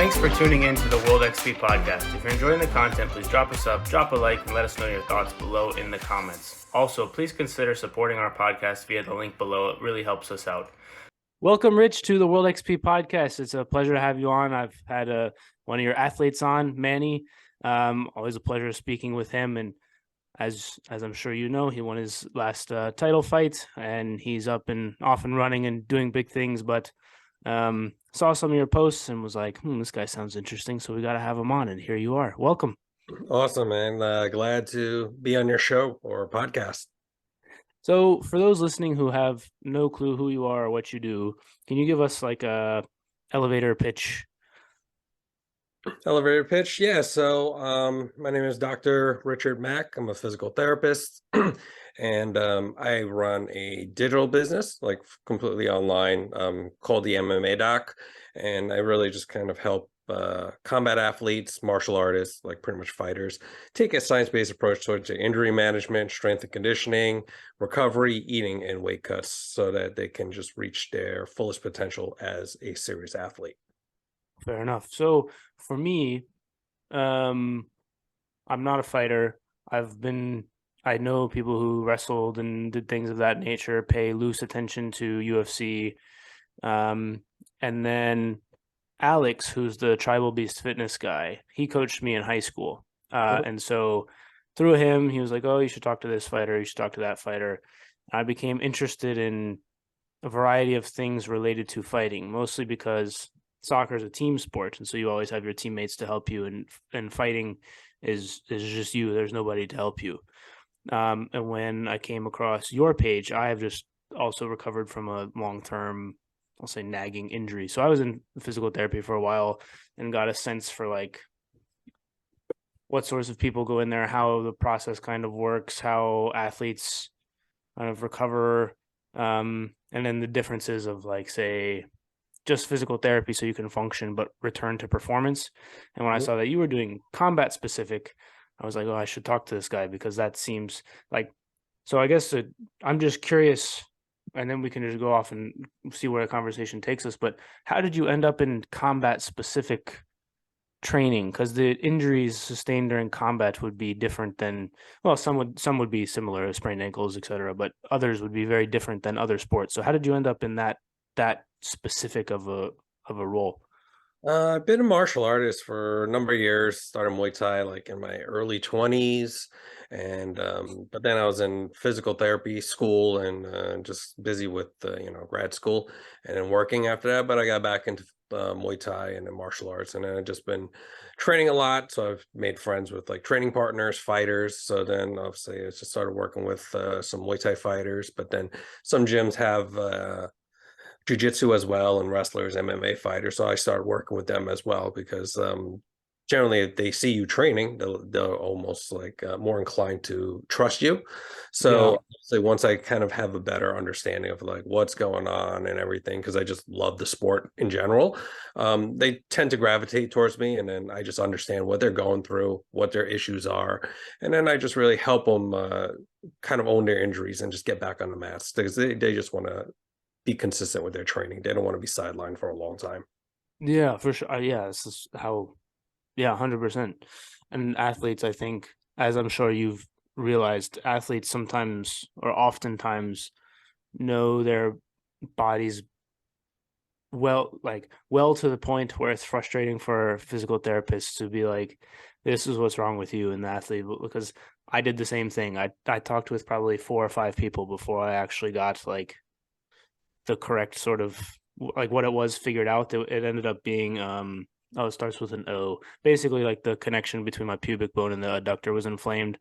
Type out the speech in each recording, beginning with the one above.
Thanks for tuning in to the World XP podcast. If you're enjoying the content, please drop us up, drop a like, and let us know your thoughts below in the comments. Also, please consider supporting our podcast via the link below. It really helps us out. Welcome, Rich, to the World XP podcast. It's a pleasure to have you on. I've had one of your athletes on, Manny. Always a pleasure speaking with him. And as I'm sure you know, he won his last title fight, and he's up and off and running and doing big things. But saw some of your posts and was like, this guy sounds interesting, so we got to have him on. And here you are. Welcome. Awesome, man. Glad to be on your show or podcast. So for those listening who have no clue who you are or what you do, can you give us like a elevator pitch? Elevator pitch? Yeah. So my name is Dr. Richard Mack. I'm a physical therapist and I run a digital business, like completely online, called the MMA Doc. And I really just kind of help combat athletes, martial artists, like pretty much fighters, take a science-based approach towards injury management, strength and conditioning, recovery, eating, and weight cuts so that they can just reach their fullest potential as a serious athlete. Fair enough. So for me, I'm not a fighter. I know people who wrestled and did things of that nature, pay loose attention to UFC. And then Alex, who's the Tribal Beast fitness guy, he coached me in high school. And so through him, he was like, oh, you should talk to this fighter. You should talk to that fighter. I became interested in a variety of things related to fighting, mostly because soccer is a team sport. And so you always have your teammates to help you. And fighting is just you. There's nobody to help you. And when I came across your page, I have just also recovered from a long-term, I'll say, nagging injury. So I was in physical therapy for a while and got a sense for like what sorts of people go in there, how the process kind of works, how athletes kind of recover, and then the differences of like, say, just physical therapy so you can function but return to performance. And when I saw that you were doing combat specific, I was like, oh, I should talk to this guy because that seems like, so I guess I'm just curious, and then we can just go off and see where the conversation takes us. But how did you end up in combat specific training? Because the injuries sustained during combat would be different than, well, some would be similar, sprained ankles, etc., but others would be very different than other sports. So how did you end up in that specific of a role? I've been a martial artist for a number of years. Started Muay Thai like in my early 20s, and but then I was in physical therapy school and just busy with grad school and then working after that. But I got back into Muay Thai and then martial arts, and then I've just been training a lot. So I've made friends with like training partners, fighters. So then obviously I just started working with some Muay Thai fighters, but then some gyms have jiu-jitsu as well and wrestlers, MMA fighters. So I started working with them as well because generally if they see you training, they're almost like more inclined to trust you. So once I kind of have a better understanding of like what's going on and everything, because I just love the sport in general, they tend to gravitate towards me, and then I just understand what they're going through, what their issues are, and then I just really help them kind of own their injuries and just get back on the mats because they just want to be consistent with their training. They don't want to be sidelined for a long time. Yeah, for sure. Yeah, this is how, 100%. And athletes, I think, as I'm sure you've realized, athletes sometimes or oftentimes know their bodies well to the point where it's frustrating for physical therapists to be like, this is what's wrong with you and the athlete, because I did the same thing. I talked with probably 4 or 5 people before I actually got like the correct sort of like what it was figured out. It ended up being it starts with an O. Basically, like the connection between my pubic bone and the adductor was inflamed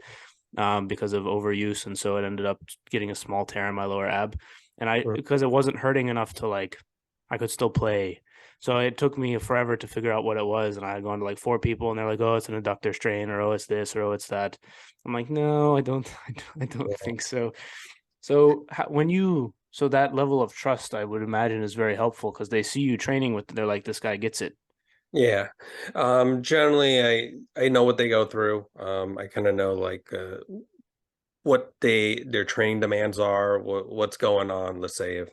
because of overuse, and so it ended up getting a small tear in my lower ab. And because it wasn't hurting enough to like, I could still play. So it took me forever to figure out what it was, and I had gone to like 4 people, and they're like, "Oh, it's an adductor strain," or "Oh, it's this," or "Oh, it's that." I'm like, "No, I don't think so." So so that level of trust, I would imagine, is very helpful because they see you training with, they're like, this guy gets it. Yeah. Generally I know what they go through. I kind of know like what their training demands are, what's going on. Let's say if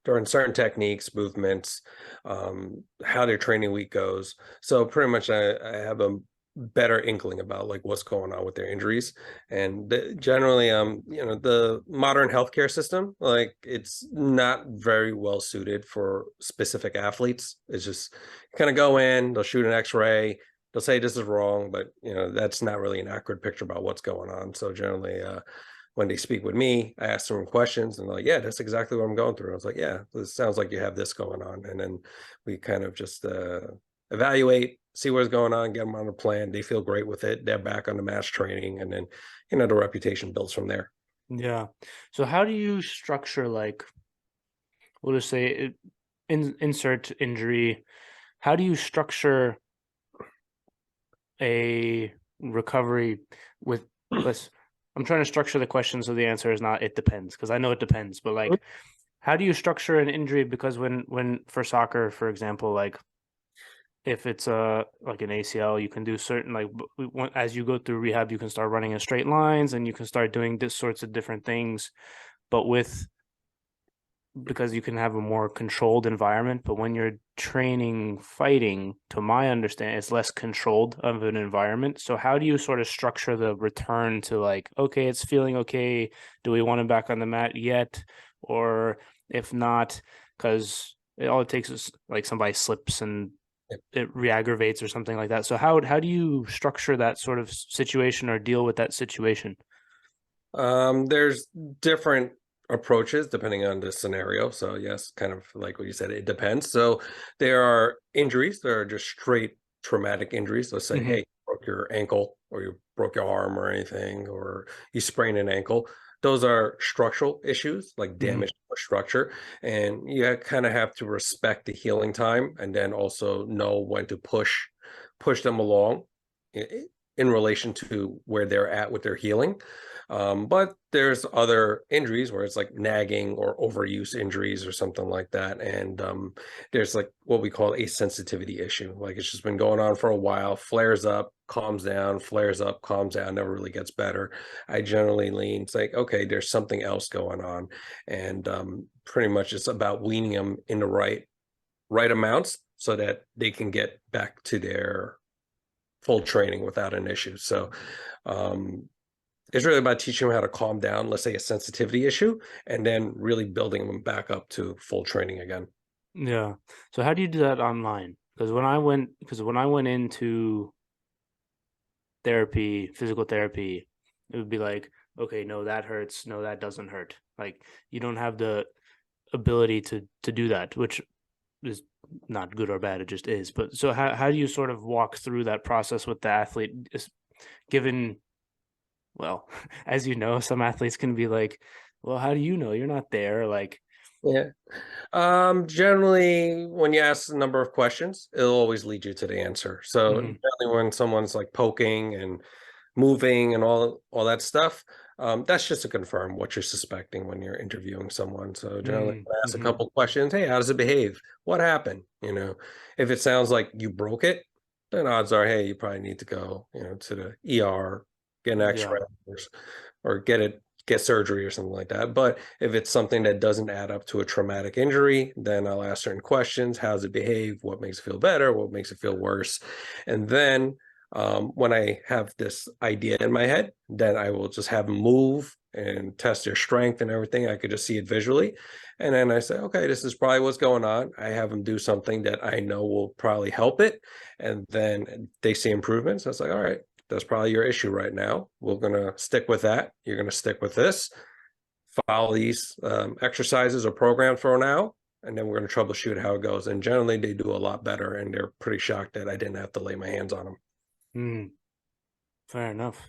during certain techniques, movements, how their training week goes. So pretty much, I have a better inkling about like what's going on with their injuries. And generally, the modern healthcare system, like it's not very well suited for specific athletes. It's just kind of go in, they'll shoot an X-ray, they'll say this is wrong, but that's not really an accurate picture about what's going on. So generally, when they speak with me, I ask them questions and they're like, yeah, that's exactly what I'm going through. I was like, yeah, this sounds like you have this going on. And then we kind of just evaluate, see what's going on, get them on a plan. They feel great with it. They're back on the match training. And then, the reputation builds from there. Yeah. So how do you structure, like, we'll just say insert injury. How do you structure a recovery with let's I'm trying to structure the question so the answer is not it depends, because I know it depends, but like how do you structure an injury? Because when for soccer, for example, like if it's like an ACL, you can do certain, like as you go through rehab, you can start running in straight lines and you can start doing this sorts of different things. But because you can have a more controlled environment, but when you're training fighting, to my understanding, it's less controlled of an environment. So how do you sort of structure the return to, like, okay, it's feeling okay, do we want him back on the mat yet? Or if not, because all it takes is like somebody slips and it re-aggravates or something like that. So how do you structure that sort of situation or deal with that situation? There's different approaches depending on the scenario. So yes, kind of like what you said, it depends. So there are injuries that are just straight traumatic injuries. Let's say, hey, Hmm. you broke your ankle or you broke your arm or anything, or you sprained an ankle. Those are structural issues, like Hmm. damage to structure. And you kind of have to respect the healing time and then also know when to push them along in relation to where they're at with their healing. But there's other injuries where it's like nagging or overuse injuries or something like that. And there's like what we call a sensitivity issue. Like it's just been going on for a while, flares up, calms down, flares up, calms down, never really gets better. I generally lean, it's like, okay, there's something else going on. And pretty much it's about weaning them in the right amounts so that they can get back to their full training without an issue. So um, it's really about teaching them how to calm down, let's say a sensitivity issue, and then really building them back up to full training again. Yeah. So how do you do that online? Because when I went into therapy, physical therapy, it would be like, okay, no, that hurts. No, that doesn't hurt. Like you don't have the ability to do that, which is not good or bad. It just is. But so how do you sort of walk through that process with the athlete, given, well, as you know, some athletes can be like, well, how do you know? You're not there. Like, Yeah. Generally, when you ask a number of questions, it'll always lead you to the answer. So mhm, generally when someone's like poking and moving and all that stuff, that's just to confirm what you're suspecting when you're interviewing someone. So generally, mm, I ask a mhm, couple questions. Hey, how does it behave? What happened? If it sounds like you broke it, then odds are, hey, you probably need to go, to the ER, get an yeah, X-ray, or get surgery or something like that. But if it's something that doesn't add up to a traumatic injury, then I'll ask certain questions. How does it behave? What makes it feel better? What makes it feel worse? And then when I have this idea in my head, then I will just have them move and test their strength and everything. I could just see it visually. And then I say, okay, this is probably what's going on. I have them do something that I know will probably help it. And then they see improvements. I was like, all right, that's probably your issue right now. We're going to stick with that. You're going to stick with this, follow these exercises or programs for now, and then we're going to troubleshoot how it goes. And generally, they do a lot better, and they're pretty shocked that I didn't have to lay my hands on them. mm, fair enough.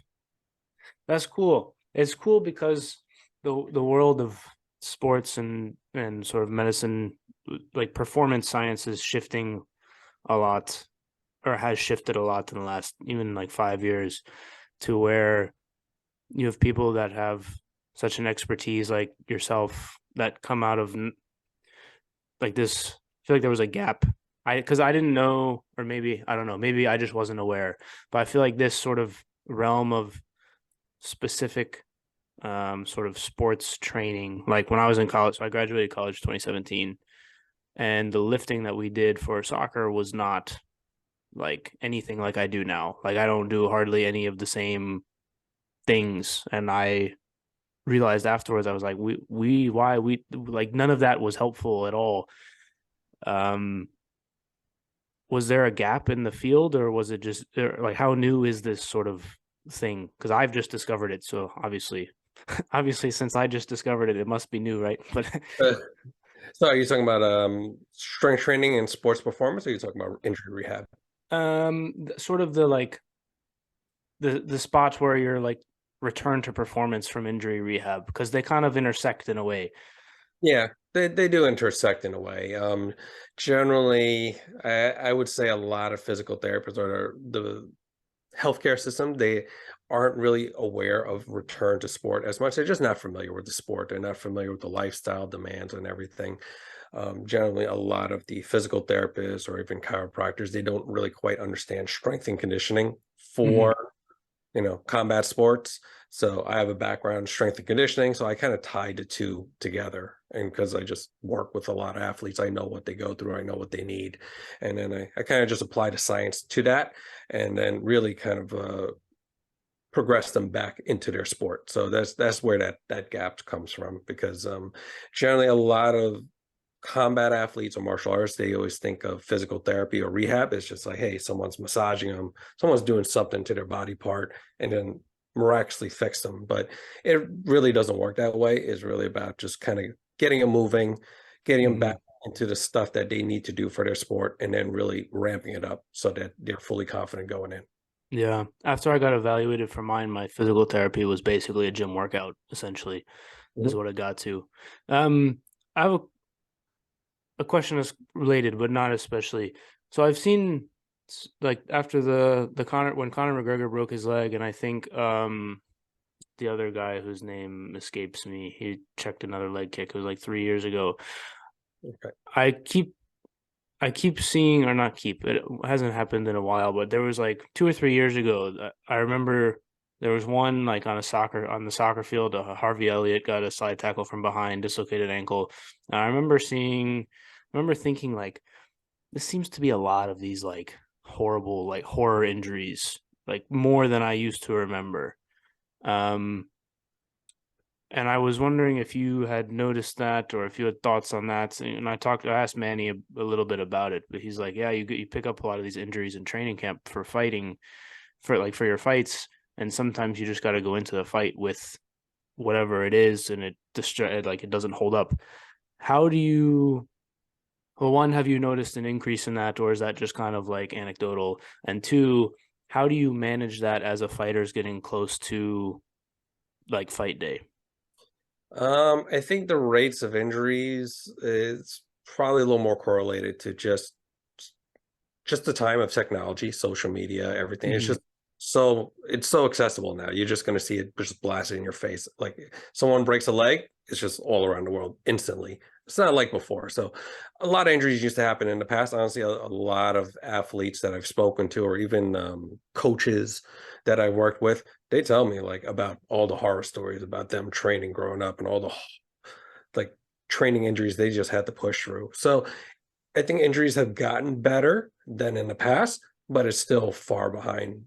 That's cool. It's cool because the world of sports and sort of medicine, like performance science, is shifting a lot, or has shifted a lot in the last even like 5 years, to where you have people that have such an expertise like yourself that come out of like this. I feel like there was a gap. Because I didn't know, or maybe I don't know, maybe I just wasn't aware, but I feel like this sort of realm of specific sort of sports training. Like when I was in college, so I graduated college 2017, and the lifting that we did for soccer was not like anything like I do now. Like I don't do hardly any of the same things, and I realized afterwards I was like, we why we like none of that was helpful at all. Um, was there a gap in the field, or was it just like how new is this sort of thing? Because I've just discovered it, so obviously since I just discovered it, it must be new, right? But Uh, so are you talking about strength training and sports performance, or are you talking about injury rehab? sort of the like the spots where you're like return to performance from injury rehab because they kind of intersect in a way. Yeah, they do intersect in a way. Generally, I would say a lot of physical therapists or the healthcare system, they aren't really aware of return to sport as much. They're just not familiar with the sport. They're not familiar with the lifestyle demands and everything. Generally, a lot of the physical therapists or even chiropractors, they don't really quite understand strength and conditioning Hmm. for combat sports. So I have a background in strength and conditioning. So I kind of tied the two together. And because I just work with a lot of athletes, I know what they go through, I know what they need. And then I kind of just apply the science to that and then really kind of progress them back into their sport. So that's where that gap comes from because generally a lot of combat athletes or martial artists, they always think of physical therapy or rehab. It's just like, hey, someone's massaging them, someone's doing something to their body part, and then miraculously fix them. But it really doesn't work that way. It's really about just kind of getting them moving, getting them back Hmm. into the stuff that they need to do for their sport, and then really ramping it up so that they're fully confident going in. Yeah. After I got evaluated for mine, my physical therapy was basically a gym workout, essentially, is Mhm. what it got to. Um, I have a question that's related, but not especially. So I've seen like after the Conor when Conor McGregor broke his leg, and I think the other guy whose name escapes me, he checked another leg kick. It was like 3 years ago. Okay. I keep I keep seeing, or not keep, it hasn't happened in a while, but there was like 2 or 3 years ago. I remember there was one like on the soccer field. Harvey Elliott got a slide tackle from behind, dislocated ankle. And I remember thinking like this seems to be a lot of these like horrible like horror injuries, like more than I used to remember. Um, and I was wondering if you had noticed that or if you had thoughts on that. And I asked Manny a little bit about it, but he's like, yeah, you pick up a lot of these injuries in training camp for fighting, for your fights, and sometimes you just got to go into the fight with whatever it is, and it doesn't hold up. How do you? Well, one, have you noticed an increase in that, or is that just kind of like anecdotal? And two, how do you manage that as a fighter's getting close to like fight day? I think the rates of injuries is probably a little more correlated to just the time of technology, social media, everything. It's Hmm. just it's so accessible now. You're just going to see it just blasted in your face. Like someone breaks a leg, it's just all around the world instantly. It's not like before. So a lot of injuries used to happen in the past. Honestly, a lot of athletes that I've spoken to, or even coaches that I worked with, they tell me like about all the horror stories about them training growing up and all the like training injuries they just had to push through. So I think injuries have gotten better than in the past, but it's still far behind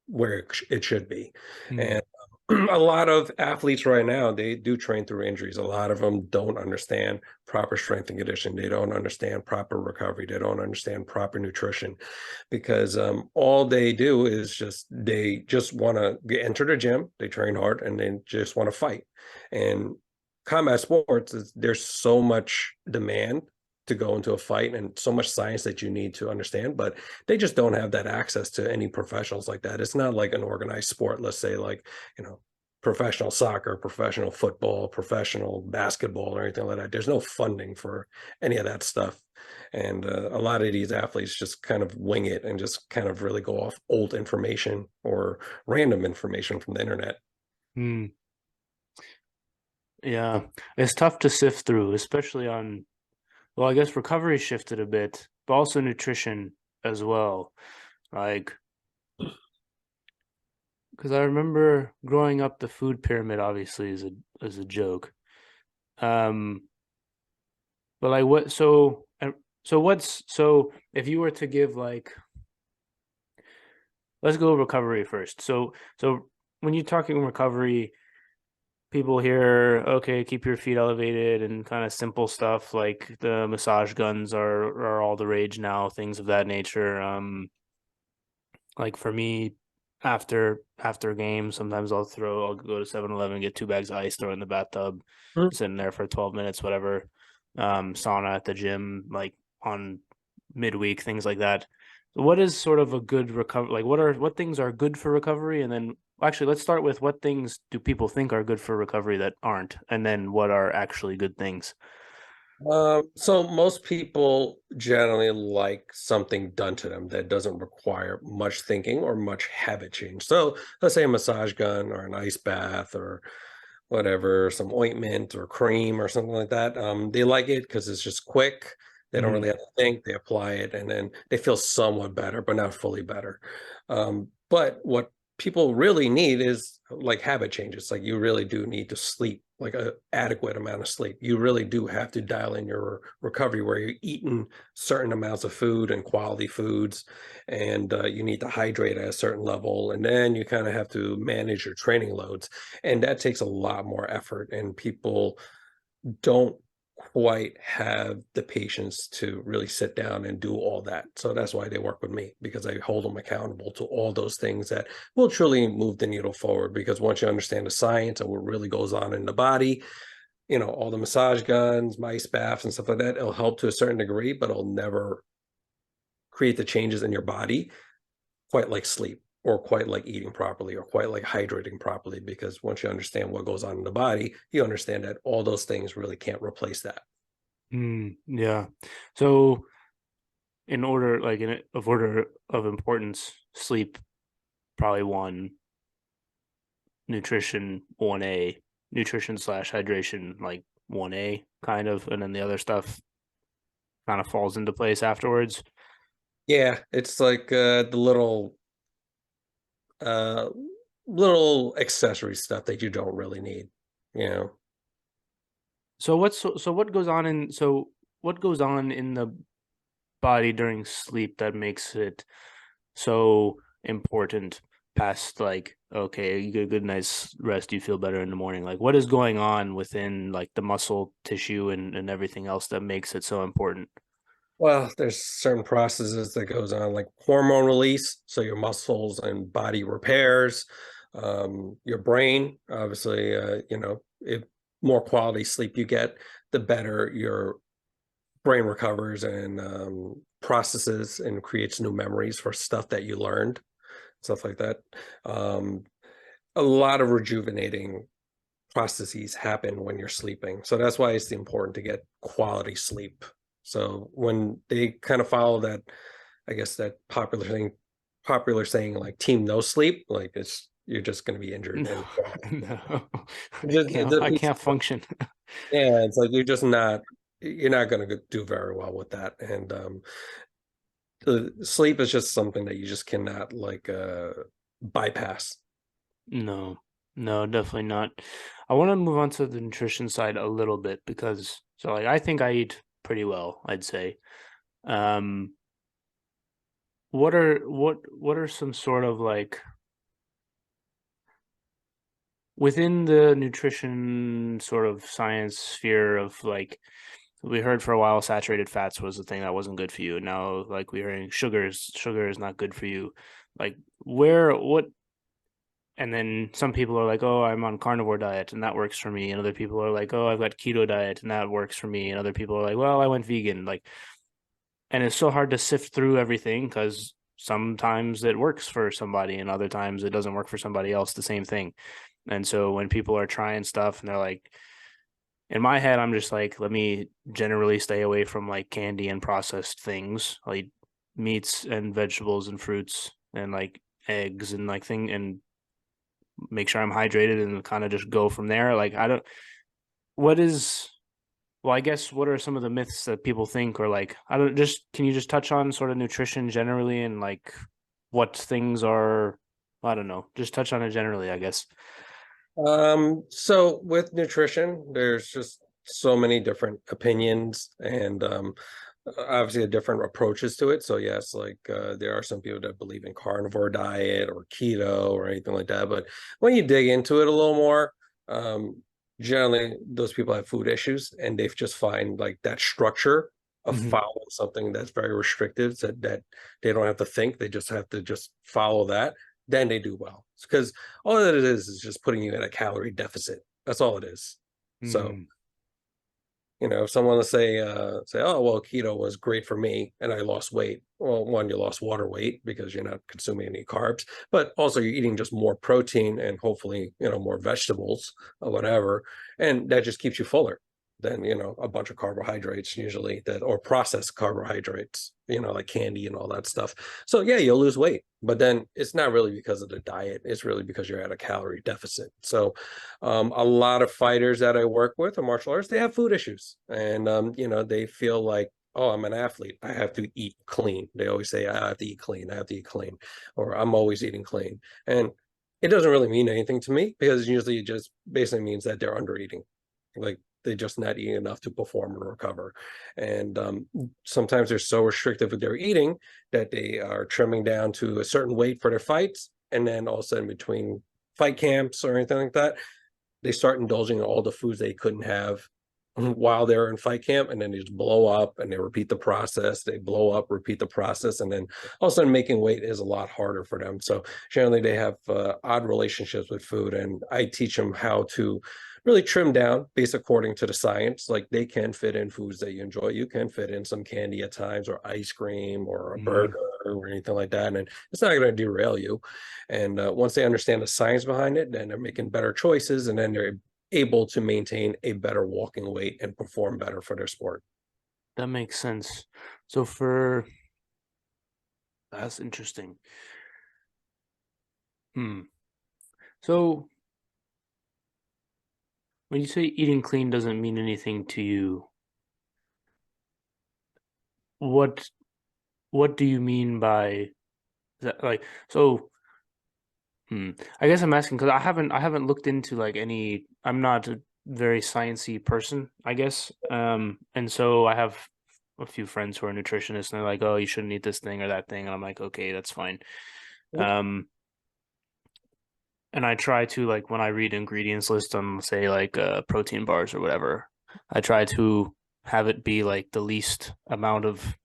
where it should be. And a lot of athletes right now, they do train through injuries. A lot of them don't understand proper strength and conditioning. They don't understand proper recovery. They don't understand proper nutrition because all they do is they just want to get enter the gym, they train hard, and they just want to fight. And combat sports, there's so much demand to go into a fight and so much science that you need to understand, but they just don't have that access to any professionals like that. It's not like an organized sport, let's say like, you know, professional soccer, professional football, professional basketball, or anything like that. There's no funding for any of that stuff. And a lot of these athletes just kind of wing it and just kind of really go off old information or random information from the internet. Hmm. Yeah, it's tough to sift through, especially on, well, I guess recovery shifted a bit, but also nutrition as well. Like because I remember growing up, the food pyramid obviously is a joke. Um, but like what? So what's so if you were to give like let's go recovery first. So when you're talking recovery, people hear okay, keep your feet elevated and kind of simple stuff like the massage guns are all the rage now, things of that nature. Like for me, after a game, sometimes I'll go to 7-Eleven, get 2 bags of ice, throw it in the bathtub, sitting there for 12 minutes, whatever. Sauna at the gym, like on midweek, things like that. So what is sort of a good recovery? Like what things are good for recovery? And then actually let's start with what things do people think are good for recovery that aren't, and then what are actually good things. So most people generally like something done to them that doesn't require much thinking or much habit change. So let's say a massage gun or an ice bath or whatever, some ointment or cream or something like that. They like it because it's just quick. They don't Mm-hmm. really have to think. They apply it and then they feel somewhat better, but not fully better. But what people really need is like habit changes. Like you really do need to sleep, like a adequate amount of sleep. You really do have to dial in your recovery where you're eating certain amounts of food and quality foods, and you need to hydrate at a certain level, and then you kind of have to manage your training loads, and that takes a lot more effort. And people don't quite have the patience to really sit down and do all that. So that's why they work with me, because I hold them accountable to all those things that will truly move the needle forward. Because once you understand the science and what really goes on in the body, all the massage guns, ice baths, and stuff like that, it'll help to a certain degree, but it'll never create the changes in your body quite like sleep or quite like eating properly or quite like hydrating properly, because once you understand what goes on in the body, you understand that all those things really can't replace that. Yeah. So of order of importance, sleep probably one, nutrition 1A, nutrition slash hydration like 1A kind of, and then the other stuff kind of falls into place afterwards. Yeah, it's like the uh little accessory stuff that you don't really need, you know. So what goes on in the body during sleep that makes it so important past like okay, you get a good night's rest, you feel better in the morning. Like what is going on within like the muscle tissue and everything else that makes it so important? Well, there's certain processes that goes on, like hormone release, so your muscles and body repairs, your brain, obviously, if more quality sleep you get, the better your brain recovers and processes and creates new memories for stuff that you learned, stuff like that. Um, a lot of rejuvenating processes happen when you're sleeping. So that's why it's important to get quality sleep. So when they kind of follow that, I guess that popular saying like team no sleep, like it's you're just going to be injured No, and no, it I defeats. can't function. Yeah, it's like you're not going to do very well with that. And the sleep is just something that you just cannot like bypass. No, no, definitely not. I want to move on to the nutrition side a little bit because so like I think I eat pretty well, I'd say. Um, what are some sort of like within the nutrition sort of science sphere of like we heard for a while saturated fats was the thing that wasn't good for you. Now like we're hearing sugar is not good for you. Like where what and then some people are like, "Oh, I'm on carnivore diet and that works for me." And other people are like, "Oh, I've got keto diet and that works for me." And other people are like, "Well, I went vegan." Like and it's so hard to sift through everything because sometimes it works for somebody and other times it doesn't work for somebody else, the same thing. And so when people are trying stuff and they're like, in my head, I'm just like, let me generally stay away from like candy and processed things, like meats and vegetables and fruits and like eggs and like thing and make sure I'm hydrated and kind of just go from there. Like I don't what is well, I guess what are some of the myths that people think or like I don't just can you just touch on sort of nutrition generally and like what things are I don't know. Just touch on it generally, I guess. So with nutrition, there's just so many different opinions and obviously different approaches to it. So yes, like there are some people that believe in carnivore diet or keto or anything like that. But when you dig into it a little more, um, generally those people have food issues and they've just find like that structure of Hmm. following something that's very restrictive so that they don't have to think, they just have to just follow that, then they do well. Because all that it is just putting you in a calorie deficit. That's all it is. So Mm. if someone to say, oh well, keto was great for me and I lost weight. Well, one, you lost water weight because you're not consuming any carbs, but also you're eating just more protein and hopefully, more vegetables or whatever. And that just keeps you fuller than, a bunch of carbohydrates usually that or processed carbohydrates, like candy and all that stuff. So yeah, you'll lose weight, but then it's not really because of the diet. It's really because you're at a calorie deficit. So a lot of fighters that I work with or martial artists, they have food issues, and they feel like, oh, I'm an athlete, I have to eat clean. They always say, I have to eat clean, I have to eat clean, or I'm always eating clean, and it doesn't really mean anything to me because usually it just basically means that they're under eating, like they're just not eating enough to perform and recover. And sometimes they're so restrictive with their eating that they are trimming down to a certain weight for their fights, and then all of a sudden between fight camps or anything like that, they start indulging in all the foods they couldn't have while they're in fight camp, and then they just blow up and they repeat the process. They blow up, repeat the process, and then all of a sudden making weight is a lot harder for them. So generally they have odd relationships with food, and I teach them how to really trim down based according to the science. Like they can fit in foods that you enjoy. You can fit in some candy at times or ice cream or a Hmm. burger or anything like that, and it's not going to derail you. And once they understand the science behind it, then they're making better choices, and then they're able to maintain a better walking weight and perform better for their sport. That makes sense. So for that's interesting. Hmm. So when you say eating clean doesn't mean anything to you, what what do you mean by that? Like, so, hmm. I guess I'm asking because I haven't looked into like any. I'm not a very sciencey person, I guess. And so I have a few friends who are nutritionists, and they're like, "Oh, you shouldn't eat this thing or that thing," and I'm like, "Okay, that's fine." Um, and I try to like when I read ingredients list on say like protein bars or whatever, I try to have it be like the least amount of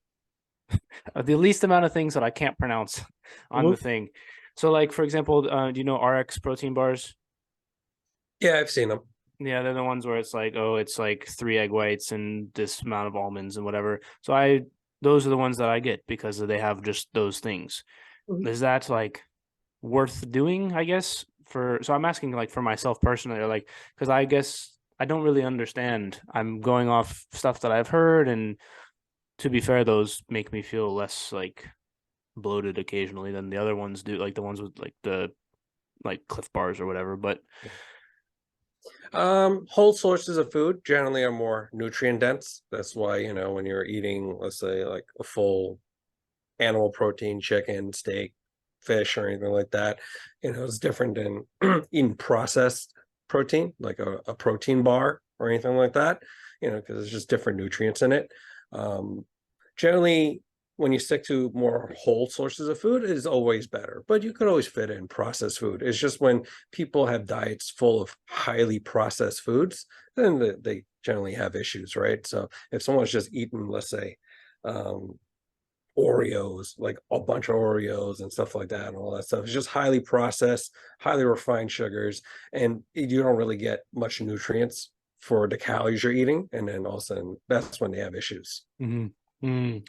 things that I can't pronounce on Mhm. the thing. So like for example, do you know RX protein bars? Yeah, I've seen them. Yeah, they're the ones where it's like, oh, it's like three egg whites and this amount of almonds and whatever. So I those are the ones that I get because they have just those things. Is that like worth doing, I guess? For so I'm asking like for myself personally, or like because I guess I don't really understand. I'm going off stuff that I've heard, and to be fair, those make me feel less like bloated occasionally than the other ones do, like the ones with like the like Cliff Bars or whatever. But Whole sources of food generally are more nutrient dense. That's why, when you're eating, let's say, like a full animal protein, chicken, steak, fish, or anything like that, it's different than eating processed protein, like a protein bar or anything like that, because there's just different nutrients in it. Um, Generally, when you stick to more whole sources of food, it is always better, but you can always fit in processed food. It's just when people have diets full of highly processed foods, then they generally have issues, right? So if someone's just eating, let's say, um, Oreos, like a bunch of Oreos and stuff like that, and all that stuff. It's just highly processed, highly refined sugars, and you don't really get much nutrients for the calories you're eating. And then all of a sudden, that's when they have issues.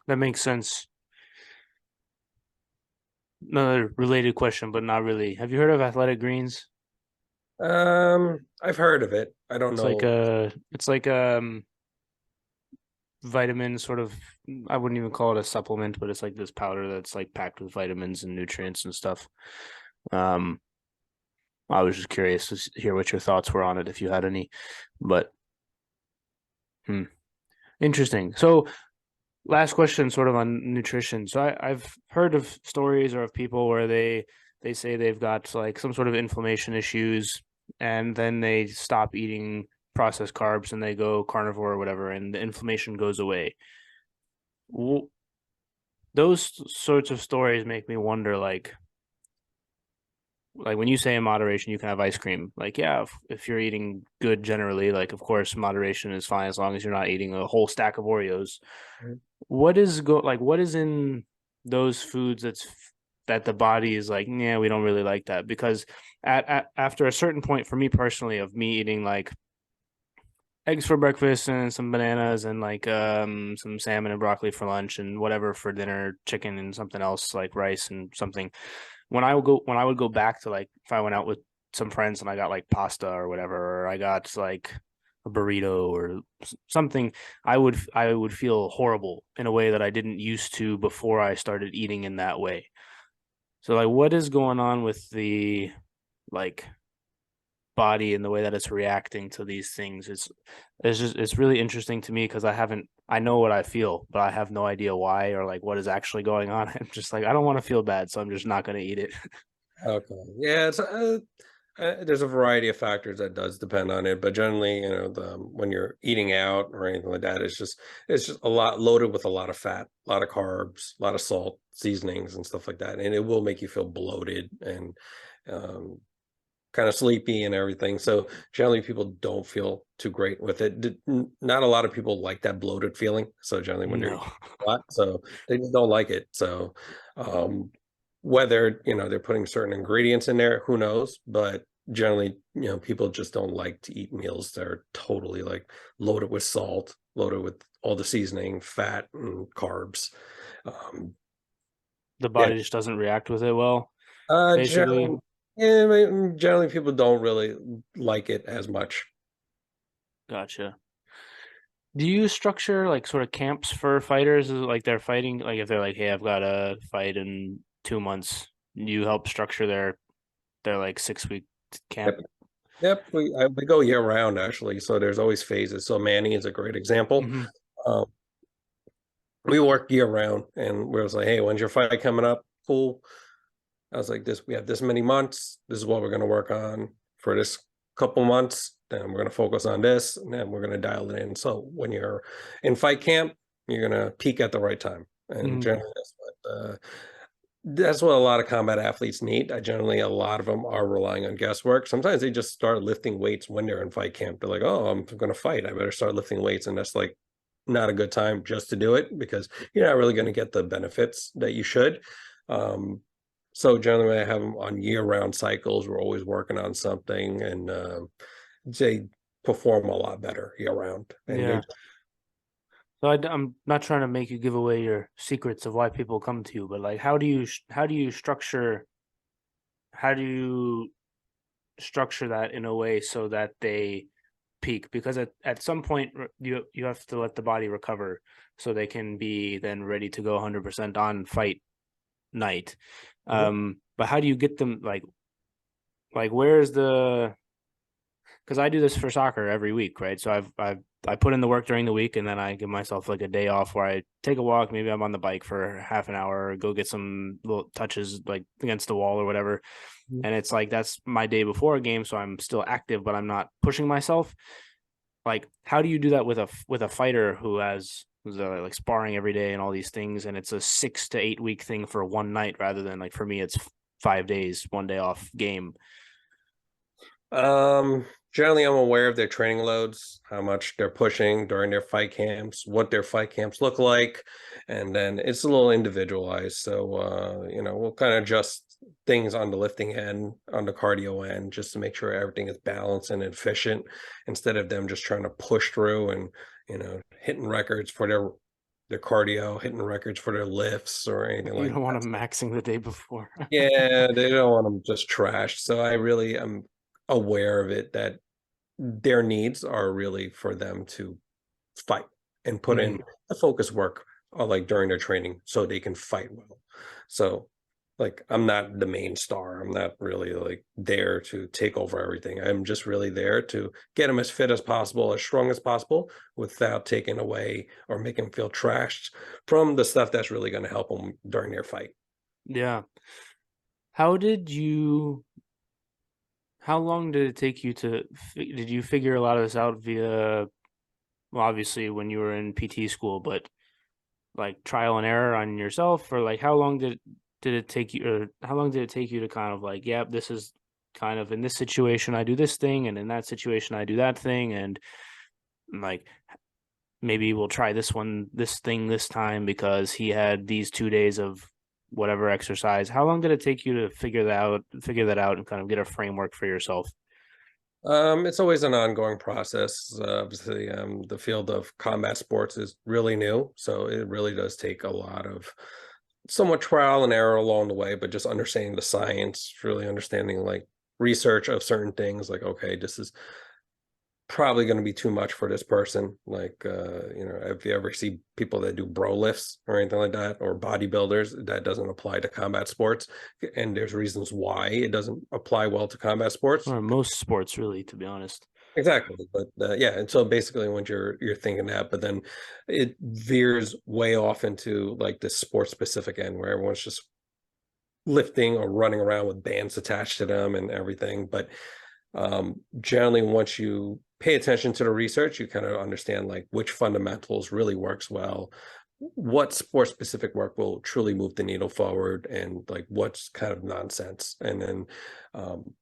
that makes sense. Another related question, but not really. Have you heard of athletic greens? I've heard of it. I don't know. It's like vitamin sort of. I wouldn't even call it a supplement, but it's like this powder that's like packed with vitamins and nutrients and stuff. Um, I was just curious to hear what your thoughts were on it, if you had any. But hmm, interesting. So, last question, sort of on nutrition. So, I've heard of stories or of people where they they say they've got like some sort of inflammation issues, and then they stop eating processed carbs and they go carnivore or whatever, and the inflammation goes away. Those sorts of stories make me wonder, like when you say in moderation you can have ice cream, like yeah, if you're eating good generally, like of course moderation is fine as long as you're not eating a whole stack of Oreos. What is in those foods that the body is like, yeah, we don't really like that? Because after a certain point, for me personally, of me eating like eggs for breakfast and some bananas and like some salmon and broccoli for lunch and whatever for dinner, chicken and something else like rice and something. When I would go back to, like, if I went out with some friends and I got like pasta or whatever, or I got like a burrito or something, I would feel horrible in a way that I didn't used to before I started eating in that way. So like what is going on with the like body and the way that it's reacting to these things? It's really interesting to me because I know what I feel, but I have no idea why or like what is actually going on. I'm just like, I don't want to feel bad, so I'm just not going to eat it. Okay. Yeah, there's a variety of factors that does depend on it, but generally, when you're eating out or anything like that, it's just a lot loaded with a lot of fat, a lot of carbs, a lot of salt, seasonings, and stuff like that, and it will make you feel bloated and um, kind of sleepy and everything. So generally, people don't feel too great with it. Not a lot of people like that bloated feeling. So generally, when they're No. eating a lot, so they just don't like it. So um, whether they're putting certain ingredients in there, who knows? But generally, people just don't like to eat meals that are totally like loaded with salt, loaded with all the seasoning, fat, and carbs. Um, The yeah, body just doesn't react with it well, basically. generally, yeah, generally people don't really like it as much. Gotcha. Do you structure like sort of camps for fighters? Is it like they're fighting, like if they're like, hey, I've got a fight in 2 months, do you help structure their like 6 week camp? Yep, yep. We go year round actually, so there's always phases. So Manny is a great example. Hmm. Um, we work year round, and we're just like, hey, when's your fight coming up? Cool. I was like, this, we have this many months. This is what we're going to work on for this couple months. Then we're going to focus on this, and then we're going to dial it in. So when you're in fight camp, you're going to peak at the right time. And Hmm. generally, that's what a lot of combat athletes need. A lot of them are relying on guesswork. Sometimes they just start lifting weights when they're in fight camp. They're like, oh, I'm going to fight. I better start lifting weights. And that's like not a good time just to do it because you're not really going to get the benefits that you should. Um, so generally, I have them on year-round cycles. We're always working on something, and they perform a lot better year-round. And they, Yeah. So I'm not trying to make you give away your secrets of why people come to you, but like, how do you structure that in a way so that they peak? Because at some point you have to let the body recover so they can be then ready to go 100% on fight night. Mhm. But how do you get them like where's the because I do this for soccer every week, right? So I put in the work during the week and then I give myself like a day off where I take a walk. Maybe I'm on the bike for half an hour, or go get some little touches like against the wall or whatever. And it's like that's my day before a game, so I'm still active, but I'm not pushing myself. Like, how do you do that with a fighter who's like sparring every day and all these things, and it's a 6 to 8 week thing for one night rather than like for me it's 5 days, one day off game. Um, Generally, I'm aware of their training loads, how much they're pushing during their fight camps, what their fight camps look like, and then it's a little individualized. So, we'll kind of adjust things on the lifting end, on the cardio end, just to make sure everything is balanced and efficient, instead of them just trying to push through and hitting records for their cardio, hitting records for their lifts or anything You like don't want that. them maxing the day before. Yeah, they don't want them just trashed. So I really am aware of it that their needs are really for them to fight and put in Hmm. the focus work like during their training so they can fight well. So like I'm not the main star. I'm not really like there to take over everything. I'm just really there to get them as fit as possible, as strong as possible without taking away or making them feel trashed from the stuff that's really going to help them during their fight. Yeah. How did you how long did it take you to did you figure a lot of this out via, well, obviously when you were in PT school, but like trial and error on yourself, or like how long did it take you, or how long did it take you to kind of like, yep, this is kind of in this situation I do this thing, and in that situation I do that thing, and like maybe we'll try this thing this time because he had these 2 days of whatever exercise. How long did it take you to figure that out and kind of get a framework for yourself? It's always an ongoing process. Obviously, the field of combat sports is really new, so it really does take a lot of somewhat trial and error along the way, but just understanding the science, really understanding like research of certain things, like, okay, this is probably going to be too much for this person. Like, if you ever see people that do bro lifts or anything like that, or bodybuilders, that doesn't apply to combat sports. And there's reasons why it doesn't apply well to combat sports. Or most sports, really, to be honest. Exactly, but yeah, and so basically, when you're thinking that, but then it veers way off into like this sports specific end where everyone's just lifting or running around with bands attached to them and everything. But generally, once you pay attention to the research, you kind of understand like which fundamentals really works well, what sport specific work will truly move the needle forward, and like what's kind of nonsense. And then um,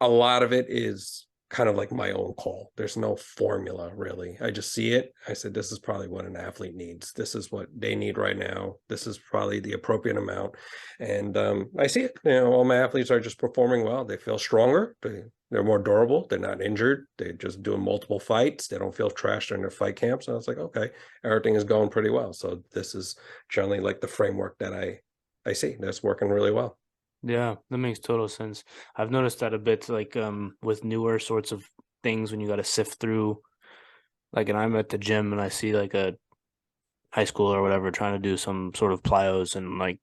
a lot of it is kind of like my own call. There's no formula really. I just see it. I said, this is probably what an athlete needs. This is what they need right now. This is probably the appropriate amount. And I see it. All my athletes are just performing well. They feel stronger. They're more durable. They're not injured. They're just doing multiple fights. They don't feel trashed during their fight camps. And I was like, okay, everything is going pretty well. So this is generally like the framework that I see that's working really well. Yeah, that makes total sense. I've noticed that a bit, like with newer sorts of things when you got to sift through, like, and I'm at the gym and I see like a high school or whatever trying to do some sort of plyos, and like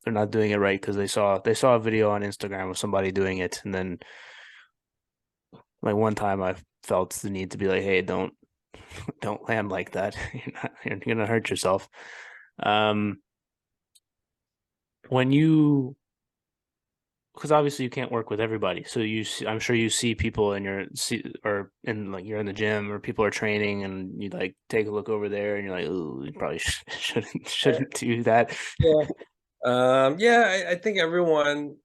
they're not doing it right because they saw a video on Instagram of somebody doing it, and then like one time I felt the need to be like, hey, don't land like that. You're gonna hurt yourself. Um, when you because obviously you can't work with everybody. So I'm sure you see people in your see or in like you're in the gym or people are training and you like take a look over there and you're like, oh, you probably shouldn't do that. Yeah. Yeah, I think everyone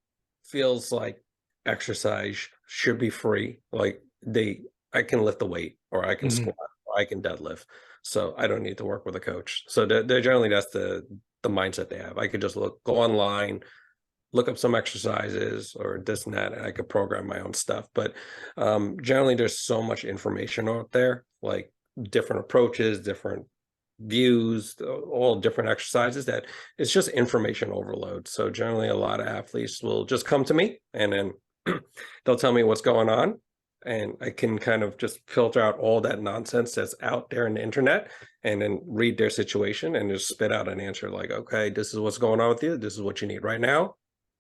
feels like exercise should be free. Like I can lift the weight, or I can Mhm. squat, or I can deadlift. So I don't need to work with a coach. So they're generally, that's the mindset they have. I could just go online, look up some exercises or this and that, and I could program my own stuff. But generally, there's so much information out there, like different approaches, different views, all different exercises, that it's just information overload. So generally, a lot of athletes will just come to me, and then they'll tell me what's going on. And I can kind of just filter out all that nonsense that's out there in the internet, and then read their situation and just spit out an answer like, okay, this is what's going on with you. This is what you need right now.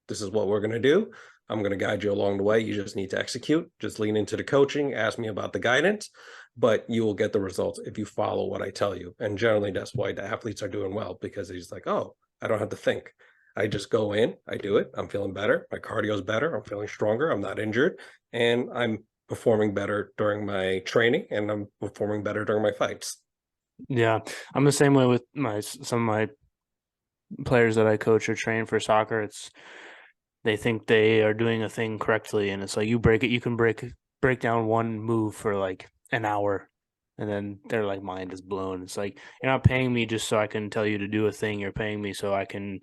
This is what we're going to do. I'm going to guide you along the way. You just need to execute. Just lean into the coaching. Ask me about the guidance, but you will get the results if you follow what I tell you. And generally, that's why the athletes are doing well, because he's like, oh, I don't have to think. I just go in, I do it. I'm feeling better. My cardio is better. I'm feeling stronger. I'm not injured. And I'm performing better during my training, and I'm performing better during my fights. Yeah, I'm the same way with my some of my players that I coach or train for soccer. It's they think they are doing a thing correctly, and it's like you can break down one move for like an hour, and then their like mind is blown. It's like you're not paying me just so I can tell you to do a thing. You're paying me so I can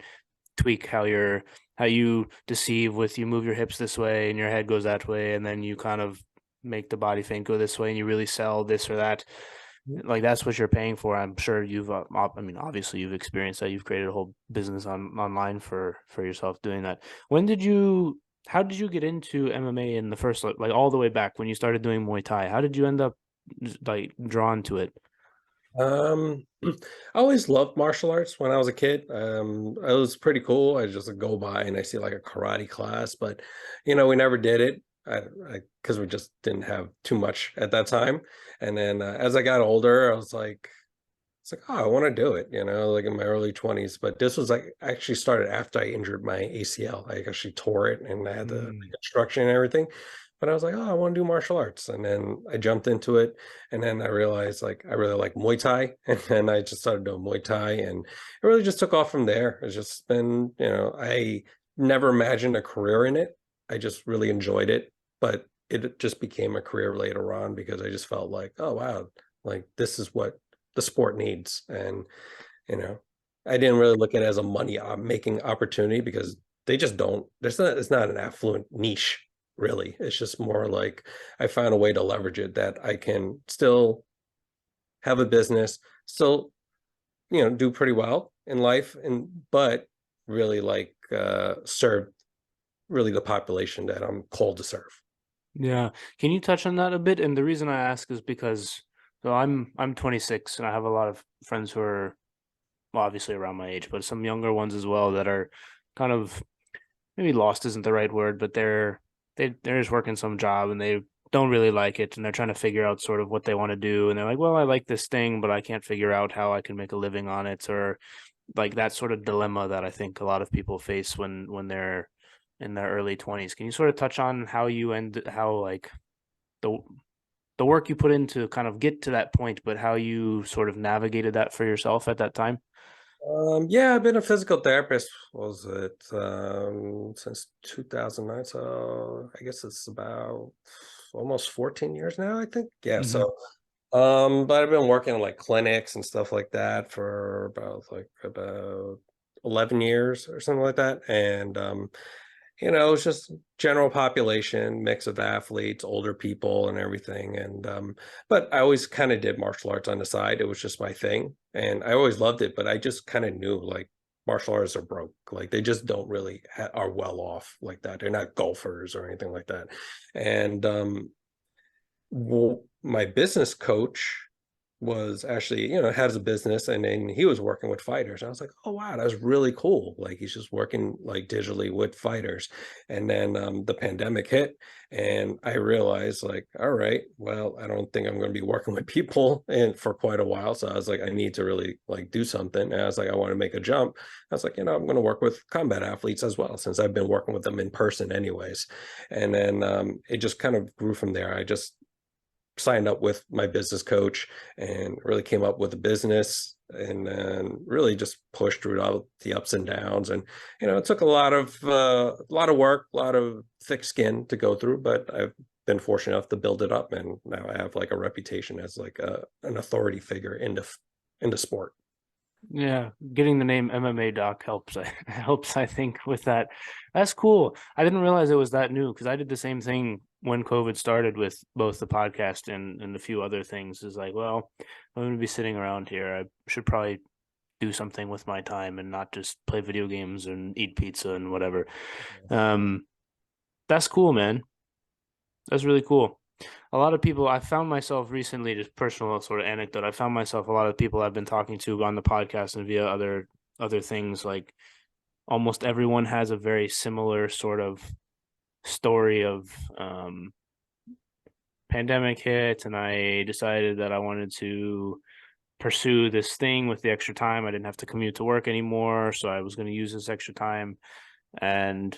tweak how you deceive with you move your hips this way and your head goes that way, and then you kind of make the body think go this way, and you really sell this or that. Like that's what you're paying for. I'm sure I mean, obviously you've experienced that. You've created a whole business online for yourself doing that. When did you? How did you get into MMA in the first, like all the way back when you started doing Muay Thai? How did you end up like drawn to it? I always loved martial arts when I was a kid. It was pretty cool. I just go by and I see like a karate class, but we never did it. Because we just didn't have too much at that time. And then as I got older, I was like, It's like, oh, I want to do it, like in my early 20s. But this was like I actually started after I injured my ACL. I actually tore it and I had the Mm. reconstruction and everything. But I was like, oh, I want to do martial arts. And then I jumped into it. And then I realized like I really like Muay Thai. And then I just started doing Muay Thai. And it really just took off from there. It's just been, I never imagined a career in it. I just really enjoyed it. But it just became a career later on because I just felt like, oh, wow, like this is what the sport needs. And, you know, I didn't really look at it as a money making opportunity because they just don't, it's not an affluent niche really. It's just more like I found a way to leverage it that I can still have a business, still, do pretty well in life but really like serve really the population that I'm called to serve. Yeah. Can you touch on that a bit? And the reason I ask is because so I'm 26 and I have a lot of friends who are well, obviously around my age, but some younger ones as well that are kind of maybe lost isn't the right word, but they're just working some job and they don't really like it and they're trying to figure out sort of what they want to do and they're like, well, I like this thing, but I can't figure out how I can make a living on it or like that sort of dilemma that I think a lot of people face when they're in their early 20s. Can you sort of touch on how you end how like the the work you put in to kind of get to that point, but how you sort of navigated that for yourself at that time? Yeah, I've been a physical therapist, was it, since 2009. So I guess it's about almost 14 years now, I think. Yeah. Hmm. So, but I've been working in like clinics and stuff like that for about 11 years or something like that. And, it's just general population, mix of athletes, older people and everything. And but I always kind of did martial arts on the side. It was just my thing. And I always loved it, but I just kind of knew like martial artists are broke. Like they just don't really are well off like that. They're not golfers or anything like that. And my business coach was actually, has a business and then he was working with fighters. I was like, oh wow, that's really cool. Like he's just working like digitally with fighters. And then the pandemic hit and I realized like, all right, well, I don't think I'm going to be working with people and for quite a while. So I was like, I need to really like do something. And I was like, I want to make a jump. I was like, I'm going to work with combat athletes as well, since I've been working with them in person anyways. And then it just kind of grew from there. I just signed up with my business coach and really came up with a business and then really just pushed through all the ups and downs. And it took a lot of work, a lot of thick skin to go through, but I've been fortunate enough to build it up and now I have like a reputation as like an authority figure in the sport. Yeah, getting the name MMA Doc helps. Helps, I think, with that. That's cool. I didn't realize it was that new because I did the same thing when COVID started with both the podcast and a few other things. Is like, well, I'm going to be sitting around here. I should probably do something with my time and not just play video games and eat pizza and whatever. Um, that's cool, man. That's really cool. A lot of people, I found myself recently, just personal sort of anecdote. I found myself a lot of people I've been talking to on the podcast and via other things. Like almost everyone has a very similar sort of story of pandemic hit, and I decided that I wanted to pursue this thing with the extra time. I didn't have to commute to work anymore, so I was going to use this extra time, and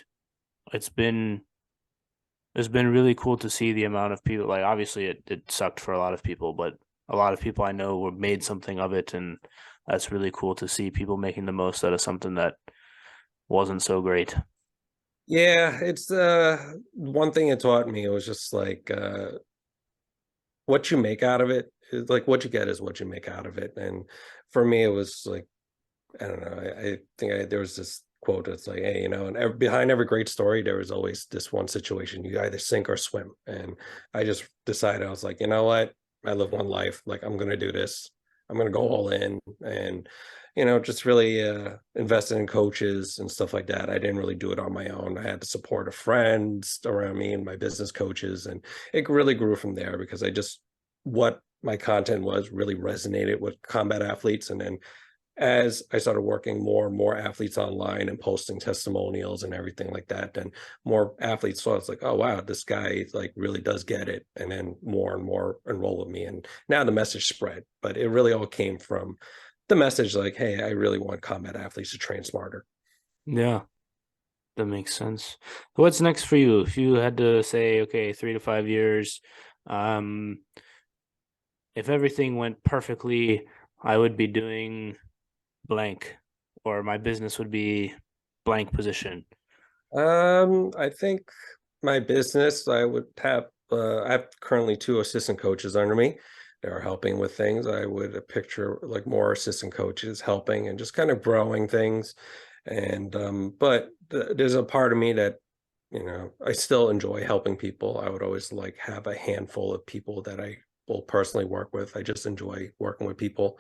it's been it's been really cool to see the amount of people. Like obviously it sucked for a lot of people, but a lot of people I know were made something of it, and that's really cool to see people making the most out of something that wasn't so great. Yeah, it's one thing it taught me. It was just like what you make out of it is like what you get is what you make out of it. And for me, it was like, I don't know. I think there was this quote. It's like, hey, and behind every great story, there was always this one situation. You either sink or swim. And I just decided, I was like, you know what? I live one life. Like, I'm going to do this. I'm going to go all in and, just really invested in coaches and stuff like that. I didn't really do it on my own. I had the support of friends around me and my business coaches. And it really grew from there because what my content was really resonated with combat athletes. And then as I started working more and more athletes online and posting testimonials and everything like that, then more athletes saw it's like, oh wow, this guy like really does get it. And then more and more enroll with me. And now the message spread. But it really all came from the message like, hey, I really want combat athletes to train smarter. Yeah, that makes sense. What's next for you? If you had to say, okay, 3 to 5 years, um, if everything went perfectly, I would be doing blank, or my business would be blank position. I think my business, I have currently two assistant coaches under me. They're helping with things. I would picture like more assistant coaches helping and just kind of growing things. And but there's a part of me that, I still enjoy helping people. I would always like have a handful of people that I will personally work with. I just enjoy working with people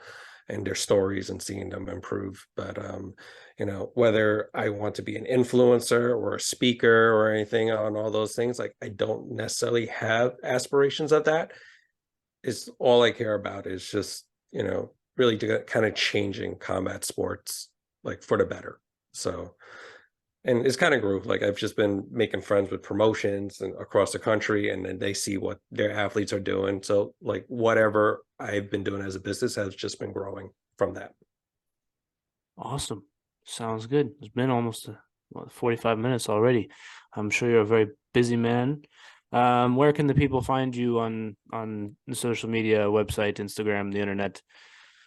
and their stories and seeing them improve. But whether I want to be an influencer or a speaker or anything on all those things, like I don't necessarily have aspirations of that. Is all I care about is just, really to kind of changing combat sports like for the better. So and it's kind of grew. Like I've just been making friends with promotions and across the country, and then they see what their athletes are doing. So like whatever I've been doing as a business has just been growing from that. Awesome. Sounds good. It's been almost 45 minutes already. I'm sure you're a very busy man. Where can the people find you on the social media, website, Instagram, the internet?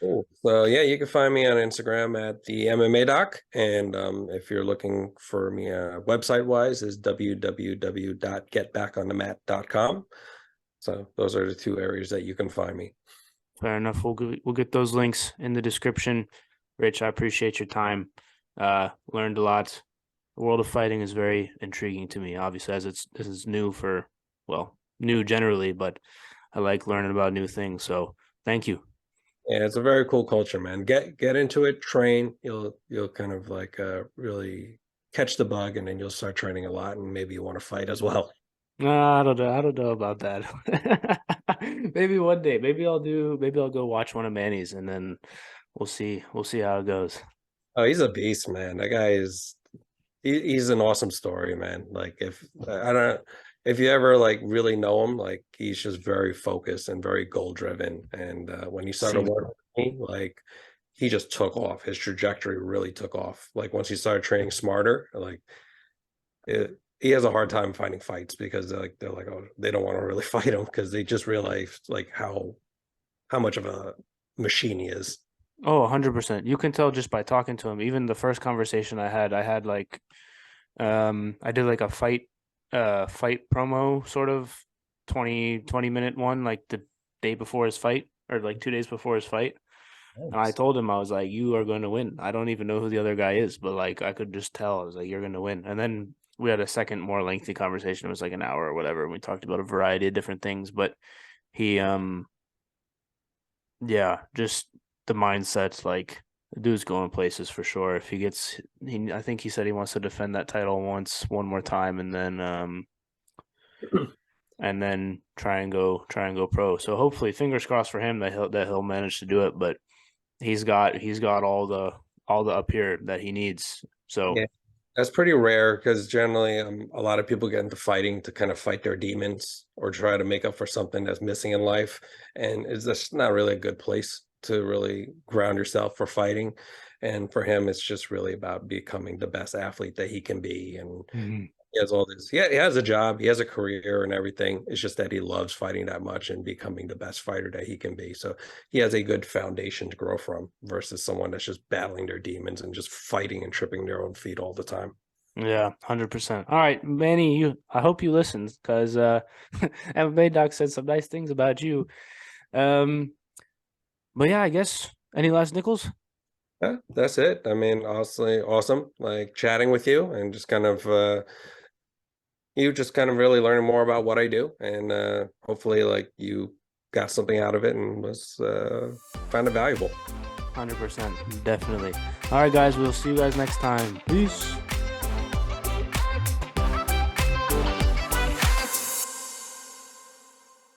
Cool. So yeah, you can find me on Instagram at the MMA Doc, and if you're looking for me website wise, is www.getbackonthemat.com. So those are the two areas that you can find me. Fair enough. We'll get those links in the description. Rich, I appreciate your time. Learned a lot. The world of fighting is very intriguing to me, obviously, as this is new new generally, but I like learning about new things. So thank you. Yeah, it's a very cool culture, man. Get into it, train. You'll kind of like really catch the bug, and then you'll start training a lot, and maybe you want to fight as well. I don't know. I don't know about that. Maybe one day. Maybe I'll go watch one of Manny's and then we'll see. We'll see how it goes. Oh, he's a beast, man. That guy is he's an awesome story, man. Like I don't if you ever like really know him, like he's just very focused and very goal driven. And when he started Seems working with me, like he just took off. His trajectory really took off. Like once he started training smarter, like he has a hard time finding fights because they're like, oh, they don't want to really fight him because they just realized like how much of a machine he is. Oh, 100%. You can tell just by talking to him. Even the first conversation I had like I did like a fight promo sort of 20 minute one like the day before his fight or like 2 days before his fight. And I Nice. told him I was like, you are going to win. I don't even know who the other guy is, but like I could just tell. I was like, you're going to win. And then we had a second more lengthy conversation. It was like an hour or whatever, and we talked about a variety of different things, but he yeah, just the mindset, like the dude's going places for sure. If he gets, I think he said he wants to defend that title one more time, and then try and go pro. So hopefully, fingers crossed for him that he'll manage to do it. But he's got all the up here that he needs. So Yeah, that's pretty rare because generally a lot of people get into fighting to kind of fight their demons or try to make up for something that's missing in life. And it's just not really a good place to really ground yourself for fighting. And for him, it's just really about becoming the best athlete that he can be. And mhm. he has all this. Yeah, he has a job, he has a career and everything. It's just that he loves fighting that much and becoming the best fighter that he can be. So he has a good foundation to grow from versus someone that's just battling their demons and just fighting and tripping their own feet all the time. Yeah, 100%. All right, Manny, I hope you listened because MMA Doc said some nice things about you. Um, but yeah, I guess any last nickels? Yeah, that's it. I mean, honestly, awesome. Like chatting with you and just kind of you just kind of really learning more about what I do and hopefully like you got something out of it and was found it valuable. 100%, definitely. All right, guys, we'll see you guys next time. Peace.